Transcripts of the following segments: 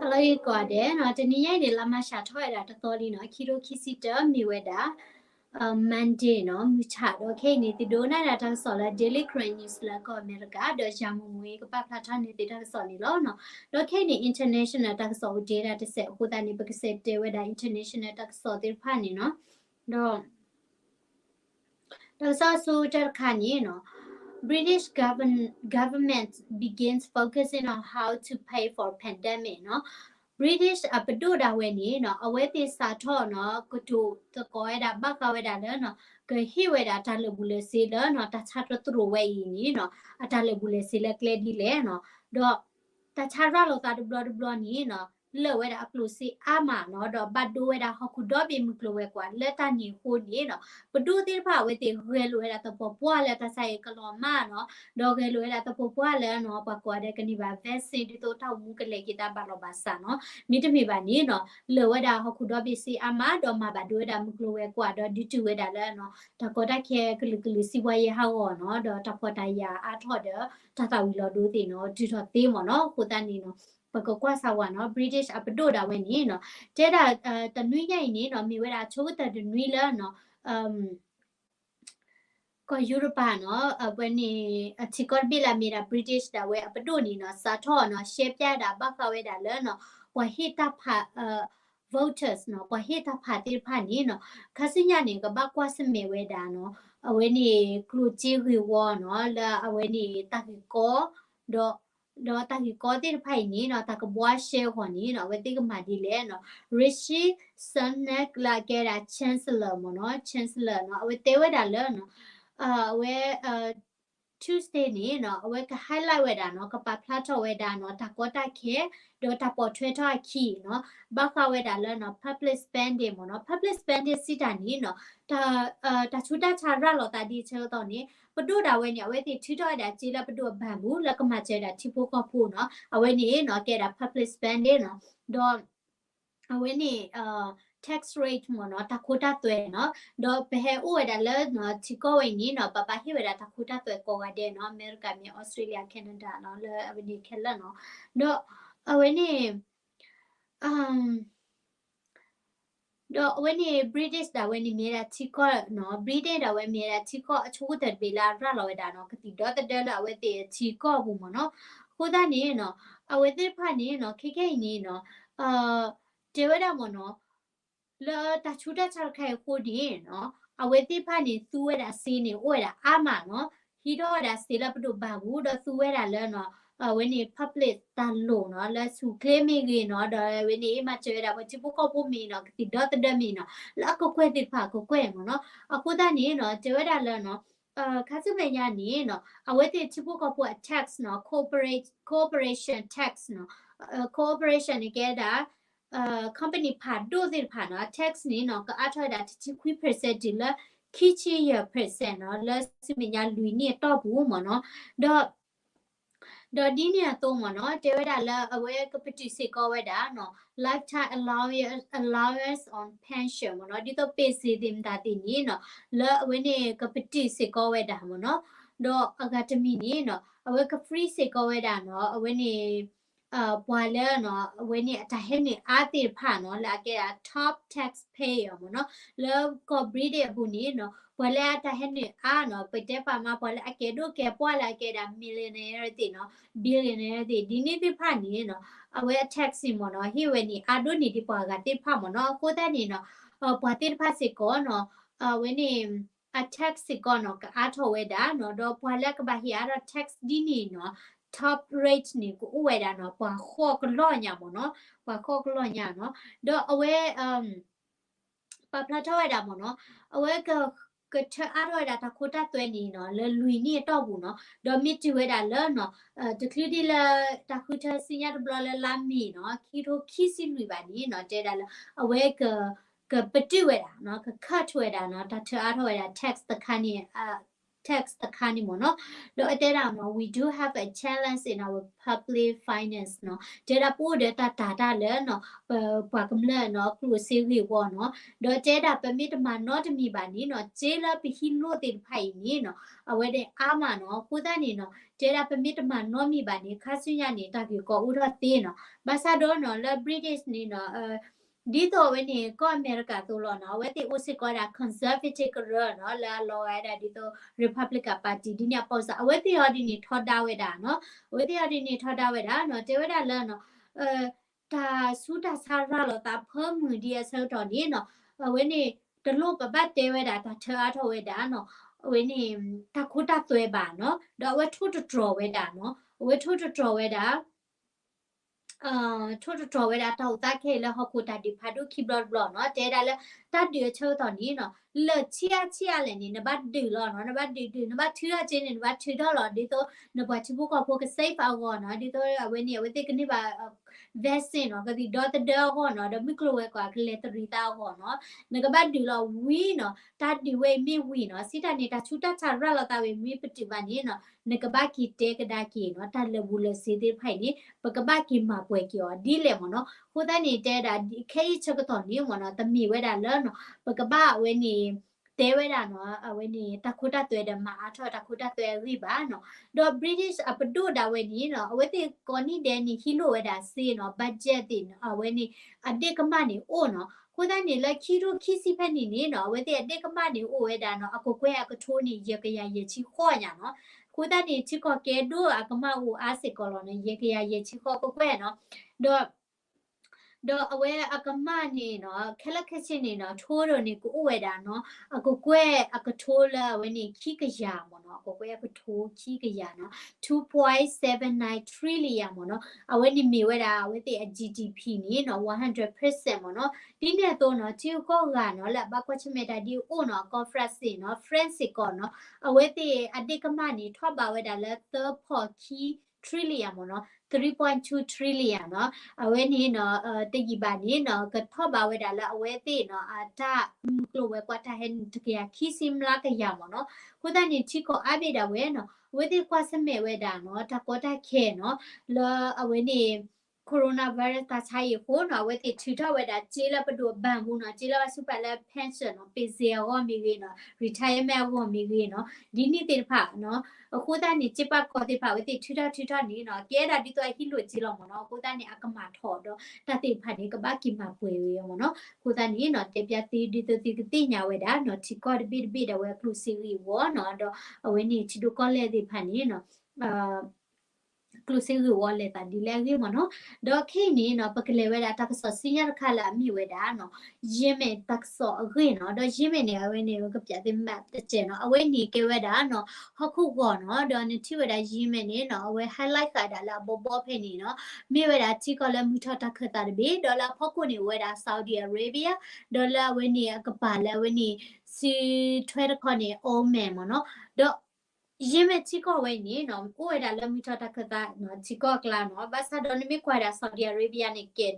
alai ko de no tani yai de lama sha thoi da to li no kiro kisita mi weda Monday no mu cha do ke ni ti do na da ta so la daily crane news la ko America do jamu mwe ka pa pha tha ni ti ta so ni lo no do ke ni international ta so data ta se ko ta ni ba se te weda international ta so ti pha ni no do ta so ta kha ni no British government begins focusing on how to pay for pandemic no British apaduda weni no aweti sato no kutu to koeda baka weda no ke hiweda talebule sila no ta chatra tru we ni no atalebule sila kledi le no do ta chara lo ta dublo ni no le weda aplusi ama no do badu weda hokudo bi muklo we kwa le ta ni ho ni no padu ti pha we ti hwe lo weda to po le ta sai kaloma no do ke lo weda to po le no pa kwa de kani ba vaccine ti to ta mu ke le kita ba lo ba sa no mi te mi ba ni no le weda hokudo bi si ama do ma ba do weda muklo we kwa do di tu weda le no ta ko ta ke kli si wa ye ha wo no do ta pho ta ya a tho de ta ta wi lo do ti no di tho ti mo no ko ta ni noปกว่าสาวเนาะ British อัปโดดาเวนี่เนาะเจดาตะนุยใหญ่นี่เนาะมีเวลาโชว์ตะนุยแล้วเนาะก็ยุโรปเนาะวันนี้ที่ก่อนบิลามีดา British ดาเวอัปโดนี่เนาะสาทอเนาะเชฟยาดาบักเวดาแล้วเนาะว่าเฮตาพาvoters เนาะว่าเฮตาพาติพานี่เนาะคาสิญานี่ก็บักว่าสเมเวดาเนาะวันนี้ครูจิวิวเนาะแล้ววันนี้ตะกิโกดดอตากิโกติไผนี่เนาะตากบัวเชหอนี่เนาะเวติกมาดีเลเนาะ Rishi Sunak ลาแกดา Chancellor มเนาะ Chancellor เนาะเวเตเวดาเลเนาะเวTuesday นี่เนาะเวก็ highlight เวดาเนาะก็ปะพลาทเวดาเนาะตากตาเคโดตาปอทเวทอคีเนาะบักเวดาเลเนาะ public spending มเนาะ public spending สิตานี่เนาะตาชุดาชาระลอตาดีเชอตอนนี้ปดูดาเวเนี่ยเวติทิดอดาจีละปดูบาบูแล้วก็มาเจดาทิโปก็พูเนาะเอาเวนี่เนาะแกดา public spending เนาะดอเอาเวนี่tax rate มเนาะตะคุตาตัวเนาะดอเปเฮอูเวดาเลเนาะทิโกเวนี่เนาะปะปะฮิเวดาตะคุตาตัวโกวาเดเนาะอเมริกามีออสเตรเลียแคนาดาเนาะเลเอาเวนี่แคละเนาะดอเอาเวนี่อืมดอเวนี่ British ดาเวนี่มีราทิโกเนาะ British ดาเวมีราทิโกอชูตะเวลาระลอเวดาเนาะกติดอตะเดลอเวติทิโกบูมเนาะโคดานี่เนาะอเวติพานี่เนาะเคนี่เนาะเจเวดามเนาะแล้วตาชูตะชาไคโคดีเนาะอเวติพานี่ซูเวดาซีนี่โอเวดาอามาเนาะฮีดอดาซีละปดุบาบูดอซูเวดาเลเนาะwhen it public ตาโลเนาะแล้วสุเคลมีกีเนาะดอ when it มาเจอดาว่าจิบุก็บ่มีเนาะติดดอตะเดมีเนาะแล้วก็แควติดผาก็แควเนาะအခုတนี่เนาะเจอดาแล้วเนาะคาสุเมญานี่เนาะเอาไว้ติจิบุก็บ่ tax เนาะ corporation tax เนาะcorporation นี่แกดาcompany ผาดูสิผาเนาะ tax นี่เนาะก็อาทอดาที่คุย percent ดิละคิชิยะ percent เนาะแล้วสุเมญาลุยนี่ตอบูหมอเนาะดอดอดีเนี่ยตัวมันเนาะเจอได้ละเอาไว้ก็ไปจิสิก็ไว้ได้เนาะ lifetime allowance on pension มันเนาะดิตัวเปสิดิมตาตินี่เนาะแล้วเอาไว้เนี่ยก็ไปจิสิก็ไว้ได้มันเนาะดอ academy นี่เนาะเอาไว้ก็ free สิก็ไว้ได้เนาะเอาไว้เนี่ยบวาเลเนาะเอาไว้เนี่ยจะเห็นเนี่ยอาติผ่านเนาะแล้วก็ top taxpayer มันเนาะแล้วก็บริเดบุนี่เนาะพอแล้วจะเห็นเนี่ยเนาะไปเจ็บปามาพอแล้วแกดูแกพอแล้วแกได้ millionaire ติเนาะ billionaire ติดีนี่ที่ผ่านนี่เนาะเอาไว้ tax มันเนาะที่วันนี้ดูนี่ที่พอกันที่ผ่านมันเนาะก็ได้นี่เนาะพอที่ผ่านสิก็เนาะวันนี้tax สิก็เนาะก็อาทเวดาเนาะดอพอแล้วก็บาฮิอารา tax ดีนี่เนาะ top rate นี่ก็อวยดาเนาะพอข้อก็ล้อหยังบ่เนาะพอข้อก็ล้อหยังเนาะดอเอาไว้ปะพลาทเวดาบ่เนาะเอาไว้ก็เธออร่อยดาตะโคตาตัวนี้เนาะแล้วลุยนี่ตอบูเนาะดอมิจิเวดาเลเนาะตะคลีดีละตะคุทะสิญาตบลอละลามีเนาะคีโรคีซิลุยบานี่เนาะเจดาละเอาไว้ก็ปฏิเวดาเนาะก็คัดเวดาเนาะตะเธออร่อยดา tax ตะคันนี่ text the kind mono do data no we do have a challenge in our public finance no data po data data le no pa kam le no klu series wo no do data permit ma not mi ba ni no jela bi hino de phai ni no awe de ama no ko da ni no data permit ma no mi ba ni khasu nya ni ta ki ko u ro te no ba sa do no le British ni no đi tổ bên này có America tổ lo nó với thì aussi có là conservative rồi nó là lo ai đã đi tổ Republican Party đi nhà bao giờ với thì họ đi này thoát đau vậy đó nó với thì họ đi này thoát đau vậy đó nó thế vậy đó là nó ta suốt ta sao ra là ta เพิ่ม มือ dia เซอร์ตอนนี้เนาะvới nàyตลกแบบเตvậy đó taเธอเอาไว้đóเนาะvới này taคุดตาตัวบ้านเนาะเดี๋ยวไว้ทุบตัวไว้đóเนาะไว้ทุบตัวไว้đóထို့တော်ဝဲတာတောက်တက်ခဲလဟခုတာဒီဖာဒုခိဘလဘလနော်တဲဒါလတတ်ဒီချောတော်နီနော်လချီယာလဲနေနဘတ်ဒီလောနော်နဘတ်ဒီနဘတ်ထီရချင်းနေနဘတ်ထီတော့လောဒီတော့နဘတ်ချီဘူးကဖို့ကစိတ်ပါကောနော်ဒီတော့ဝဲနေဝဲတိကနေပါ vaccine နော်ကဒီဒေါ်တဒေါ်ကောနော်ဒမီကလိုဝဲကွာကလေတရီတာကောနော်နကဘတ်ဒီလောဝီနော်တတ်ဒီဝဲမီဝီနော်စီတာနေတာချူတာချာရလာတာဝဲမီပတိပါနေနော်နကဘတ်ကီတဲကဒါကီနော်တတ်လဘူးလစီသေးဖိုင်နေပကဘတ်ကီမှာပွဲကီောဒီလေမနော်ခိုးတဲ့နေတဲ့ဒါဒီခဲချက်ကတော့နေမနော်တမီဝဲတာလောနော်ပကဘဝဲနေတဲဝဲတာနော်ဝဲနေတခုတသွဲတယ်မှာအထောတခုတသွဲရိပါနော်တော့ British အပဒိုဒါဝဲနေနော်ဝဲတိကောနီဒဲနီဟီလိုဝဲတာစေနော်ဘတ်ဂျက်တင်ဝဲနေအတေကမနေအိုနော်ခိုးတဲ့နေလက်ခီရိုခီစီဖက်နေနေနော်ဝဲတိအတေကမနေအိုဝဲတာနော်အကိုကွဲအကထိုးနေရကရရချီခေါ်ညာနော်ခိုးတဲ့နေချီကောကဲဒိုအကမဟိုအားစစ်ကောလောနေရကရရချီခေါ်ကိုကွဲနော်တော့အဝဲအကမနေနော်ခက်လက်ခက်ချင်းနေနော်ထိုးတော့နေကိုဝဲတာနော်အကိုကွဲအကထိုးလာဝဲနေခီကရမနော်အကိုကွဲအကထိုးခီကရနော် 2.79 trillion မနော်အဝဲနေမြေဝဲတာဝဲတဲ့ GDP နေနော် 100% မနော်ဒီနဲ့တော့နော်ချီကောကနော်လက်ဘကွက်ချမတာဒီအိုနော် conference နော် France ကောနော်အဝဲတဲ့အတိကမနေထွက်ပါဝဲတာလက် third for key trillion မနော်3.2 trillion နော်အဝဲနေနော်တကြီးပါနေနော်ကထော့ပါဝဲတာလားအဝဲတေနော်အတာကလိုဝဲကွာတာဟန်တကရခီစီမလာကရမနော်ခုတနေချီကိုအဘေတာဝဲနော်ဝဲတေကွာစမဲဝဲတာနော်တကောတာခဲနော်လာအဝဲနေကိုရိုနာဗိုင်းရပ်စ်တာချိုင်ကိုနော်ဝဲတိထူထဝဲတာကျေးလပဒိုဘန်ဘူးနော်ကျေးလစူပါလက်ပန်ရှင်နော်ပေစီရောမီကြီးနော် retirement ရောမီကြီးနော်ဒီနေ့တေဖာနော်အခုတန်းနေချစ်ပတ်ခေါ်တဲ့ဖာဝဲတိထူထနေနော်ကဲတာဒီတော့ဟိလို့ကြည့်လို့မနော်အခုတန်းနေအကမထော်တော့တတိဖာနေကဘာကီမပွေရမနော်ခုတန်းနေနော်တေပြတီဒီတိညာဝဲတာနော်ချီကော့ဘီဝဲ inclusive ဝနော်တော့အဝဲနေချီတို့ကောလေဒီဖာနေနော်inclusive wallet တာဒီလဲကြီးမနော်တော့ခိနေနော်ပကလေဝဲတာတက်ဆောစင်းရခလာမိဝဲတာနော်ရင်းမဲ့တက်ဆောအခေနော်တော့ရင်းမဲ့နေအဝဲနေကပြတဲ့ map တကျနော်အဝဲနေကဝဲတာနော်ဟခုကောနော်တော့နေတိဝဲတာရင်းမဲ့နေနော်အဝဲ highlight ခါတာလာဘောဖိနေနော်မိဝဲတာချီကလည်းမူထတက်ခတာဘေဒေါ်လာဖခုနေဝဲတာ Saudi Arabia ဒေါ်လာဝဲနေကပါလဲဝဲနေစီထွဲတခေါနေအိုမဲမနော်တော့ရင်းမဲ့ချီကောဝဲနေနော်ကိုဝဲတာလမီထတာခတာနော်ချီကောကလာနော်ဘာသာဒိုနမီခွာတာဆော်ဒီအာရေဗီးယားနေကဲ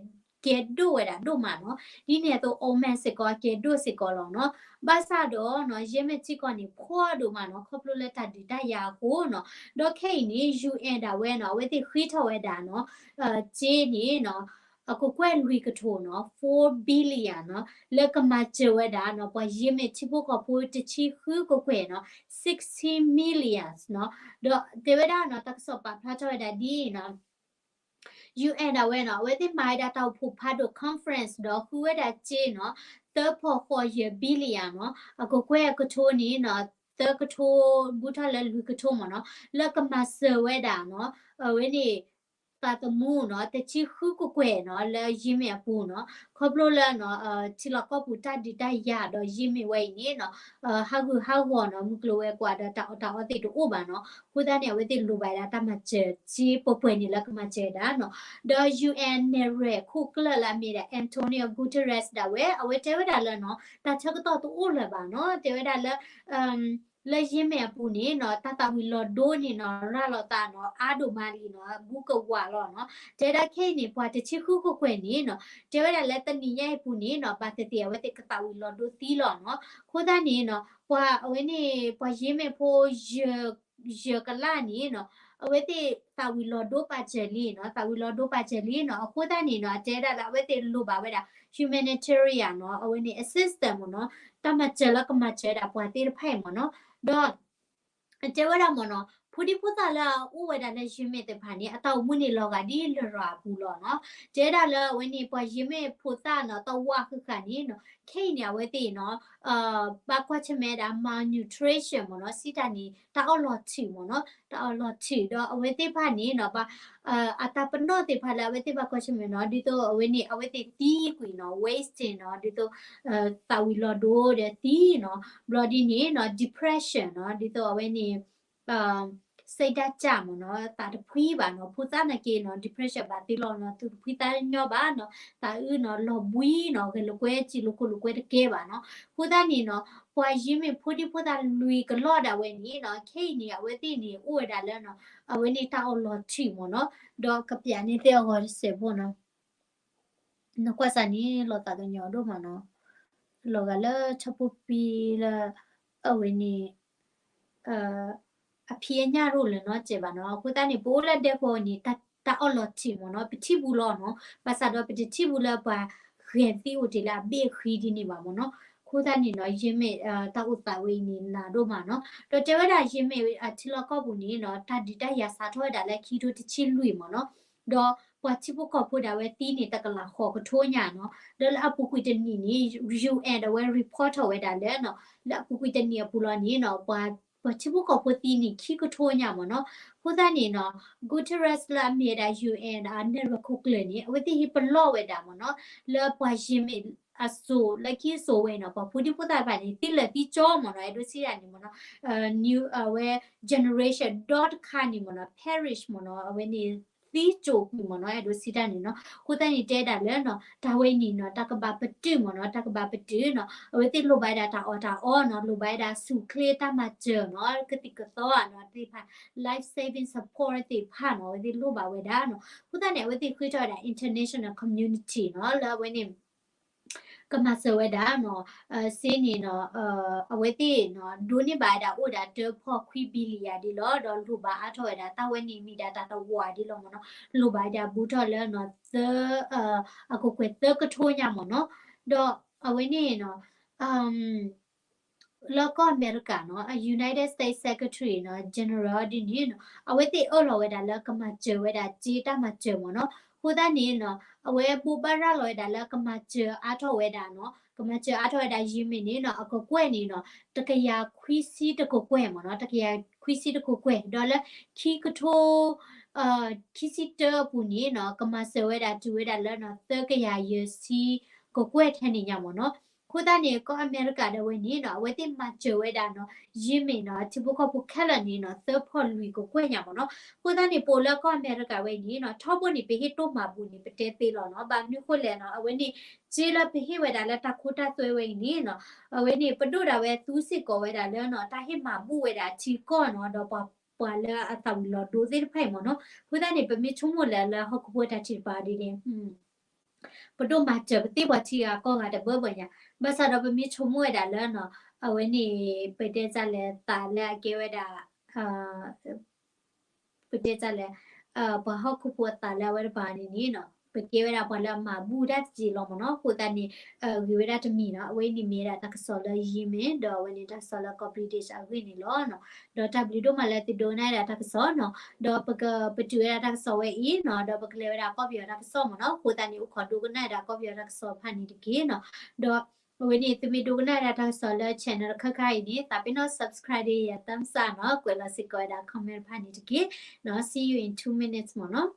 ဒိုဝဲတာဒိုမာနော်ဒီနေတော့အိုမန်စကောကဲဒိုစကောလောနော်ဘာသာဒိုနော်ရင်းမဲ့ချီကောနေဖွာဒိုမာနော်ခေါပလိုလက်တာဒီတရာကိုနော်ဒေါ်ခိနေ UN တာဝဲနော်ဝဲတိခိထဝဲတာနော်ဂျေးနေနော်အခုကွဲလူကထိုးနော်4 billion နော်လက်ကမချဝဲတာနော်ပေါ်ရင်းမဲ့ချဖို့ကဖို့တချီခူကိုကွဲနော်60 million နော်တော့တေဝဒါနော်တက်ဆော့ပါဖလာချဝဲတာဒီနော် UN တာဝဲနော်ဝဲတိမိုင်ဒါတောက်ဖို့ဖတ်တော့ conference တော့ခူဝဲတာချေနော်3.4 billion နော်အခုကွဲကထိုးနေနော်တကထိုးဘူထလဲလူကထိုးမနော်လက်ကမဆဝဲတာနော်ဝဲနေတာတမှုနော်တချီခုကိုကွဲနော်လဲရင်းမြပူနော်ခေါပလိုလဲနော်ချီလကောပူတဒီတရတော့ရင်းမြဝဲနေနော်ဟာဝနော်မကလိုဝဲကွာတာတောအတိတူဘာနော်ခုတန်းနေဝဲတိလူပိုင်တာတမချေချီပပွေနေလကမချေတာနော်ဒေါ် UN နေရခုကလလာမီတဲ့ Antonio Guterres ဒါဝဲအဝဲတဲဝဲတာလဲနော်တချက်ကတော့တူလဲပါနော်တဲဝဲတာလဲ le yime pu ni no tata wi lo do ni no ra lo ta no a do ma li no bu ko wa lo no te da ke ni pwa te chi khu ko kwe ni no te wa le ta ni ye pu ni no ba te te wa te ka ta wi lo do ti lo no ko da ni no pwa we ni pwa yime po je ka la ni no we te ta wi lo do pa che li no ta wi lo do pa che li no ko da ni no te da la we te lu ba we da humanitarian no we ni assistant no ta ma che la ka ma che da pwa te phai mo no do เจ้าว่าเราหมอเนาะผู้ที่พูดตาละอู้ว่าได้ยินเมแต่ผ่านนี้อ่ะตามุ่นนี่เราก็ดีเลยราบูหรอเนาะเจ้าได้ละวันนี้พอยินเมพูดตาเนาะตาว่าคือการนี้เนาะแค่เนี่ยเว้ยตีเนาะบางกว่าใช่ไหมดา malnutrition หมอเนาะสิตานี้ตาเอาหลอดฉี่หมอเนาะตาเอาหลอดฉี่ดอกเอาไว้ตีผ่านนี้เนาะบาอัตราเป็นโนติผ่านแล้วเว้ยตีบางกว่าใช่ไหมเนาะดิโตเอาไว้นี่เอาไว้ตีตีกุยเนาะ waste เนาะดิโตตาวิลอโดเดตีเนาะบลอดีนี้เนาะ depression เนาะดิโตเอาไว้นี่ စိတ်ဓာတ်ကြမနော်တာတဖွီးပါနော်ဖူသားနကေနော် depression ပါတိလောနော်သူဖွီသားညောပါနော်တာဥနော်လောဘွီနော်ကလကွဲချီလကိုလကွဲတကဲပါနော်ဖူသားနေနော်ပွာရင်းမဖူဒီဖူသားလူကလော့တာဝဲနေနော်ခိနေဝဲတိနေဥဝဒါလဲနော်အဝဲနေတာအော်လော်ချီမနော်ဒေါကပြနေတဲ့ဟောစေဘောနော်နကွာစနီလောတာညောတော့မနော်လောကလဲချပူပီလာအဝဲနေအဖေညရို့လေနော်ကျေပါနော်ခုတန်းနေပိုးလက်တဲ့ပေါ်နေတာအော်လော်ချီမနော်ပတိဘူးလောနော်ပါစာတော့ပတိဘူးလာပါခေတီဦးတီလာဘေခီဒီနေပါမနော်ခုတန်းနေနော်ရင်းမေတာဥတာဝေးနေလာတော့မှာနော်တော့ကျေဝဒါရင်းမေအချီလောကောက်ဘူးနေနော်တာဒီတရစာထောတာလဲခီတို့တချီလွေမနော်တော့ပွာချီပုကောဖို့တာဝဲတီးနေတကလာခေါ်ကထိုးညာနော်ဒါလအပူကွီတနီနီ UN ဝဲ report ဝဲတာလဲနော်လအပူကွီတနီပူလောနေနော်ပွာပချိဘကပတိနိခိကထိုးညာမနော်ဖုဒနီနော်ဂူတရက်လာမြေဒါ UN အနေရခုကလနီဝတိဟိပလောဝဲတာမနော်လောပွားရှင်မီအဆိုလက်ကြီးဆိုဝဲနော်ပဖူဒီဖုဒပါနီတိလက်တိချောမနော်အဲ့ဒုစီရနီမနော်new where generation dot ခါနီမနော် parish မနော်အဝဲနီသီးကြိုပြီမနော်အဲ့ဒုစီတနီနော်ကိုတန်နီတဲတာလဲနော်ဒါဝဲနီနော်တကဘာပတိမနော်တကဘာပတိနော်အဝဲတိလိုပိုက်တာတာအော်တာအော်နော်လိုပိုက်တာစုကလေတာမကျနော်ကတိကတော့နော်တိဖာ life saving support တိဖာနော်ဒီလိုပါဝဲတာနော်ကိုတန်နေဝဲတိခွေးတော့တာ international community နော်လာဝဲနေကမဆဝဒါနော်စင်းနေနော်အဝဲတိနော်ဒိုနေပါတာဥဒါတဖို့ခွီဘီလီယာဒီလောတော့လူပါအထော်ဒါတဝဲနေမိတာတဝါဒီလောမနော်လူပါဒါဘူးထော်လဲနော်သအခုကွယ်သကထိုးညမနော်တော့အဝဲနေနော်လောကအမေရိကန်နော် United States Secretary နော် General ဒီနေနော်အဝဲတိအော်လောဝဲဒါလကမကျဝဲဒါဂျီတာမကျမနော်ဟိုဒါနေနော်အဝဲပူပရလောဒါလကမကျအထောဝဲဒါနော်ကမကျအထောဝဲဒါရင်းမနေနော်အကကွဲ့နေနော်တကရခွီစီတကကွဲ့မနော်တကရခွီစီတကကွဲ့ဒေါ်လာခီကထိုခီစီတပူနေနော်ကမဆဝဲဒါတူဝဲဒါလနော်တကရရစီကကွဲ့ထနေညမနော်ခုတနေကအမေရိကတဲ့ဝင်နေနော်ဝဲတိမချဝဲတာနော်ရင်းမနော်ချပုကပုခက်လနေနော်သဖော်လူကိုကွဲ့ညာမနော်ခုတနေပိုလကအမေရိကဝဲနေနော်ထောက်ဖို့နေပိဟိတိုမှာဘူးနေပတဲသေးလောနော်ဘာနုခုလဲနော်အဝဲနေဂျေလပိဟိဝဲတာလက်တခိုတာသွဲဝဲနေနော်အဝဲနေပတုတာဝဲသူးစစ်ကောဝဲတာလဲနော်တာဟိမှာဘူးဝဲတာချီကောနော်တော့ပွာလာအတောင်လောဒိုသေးဖိုင်မနော်ခုတနေပမိချုံမလဲလာဟောက်ပွားတာချီပါဒီနေပဒုမချပတိဝချီကောကတဘဘညာဘဆာတော့ပမိချုံမွေတာလဲနော်အဝဲနေပတဲကြလဲတာလဲအကဲဝဲတာပတဲကြလဲဘဟောက်ခုပတာလဲဝဲပါနေနီနော်ပကဲဝဲတာဘလာမဘူဒတ်ဂျီလောမနော်ကိုတနေဝဲတာတမီနော်အဝဲနေမြေတာတကဆော်လယီမင်းတော့ဝဲနေတာဆော်လကော်ပရီတေးအဝဲနေလောနော်တော့တဘလီတို့မလဲတိဒိုနိုင်တာတကဆော်နော်တော့ပတူရတာဆော်ဝဲအီနော်တော့ပကလေဝဲတာကော်ပီရတာဆော်မနော်ကိုတနေဥခေါ်ဒိုကနိုင်တာကော်ပီရတာဆော်ဖာနေတကေနော်တော့ဝင်းနေသူမီဒိုကနိုင်တာဆော်လ channel ခခိုင်နေတာပင်တော့ subscribe ရတမ်းစာနော်ကွယ်လစီကွယ်တာ comment ဖာနေတကေနော် see you in 2 minutes မနော်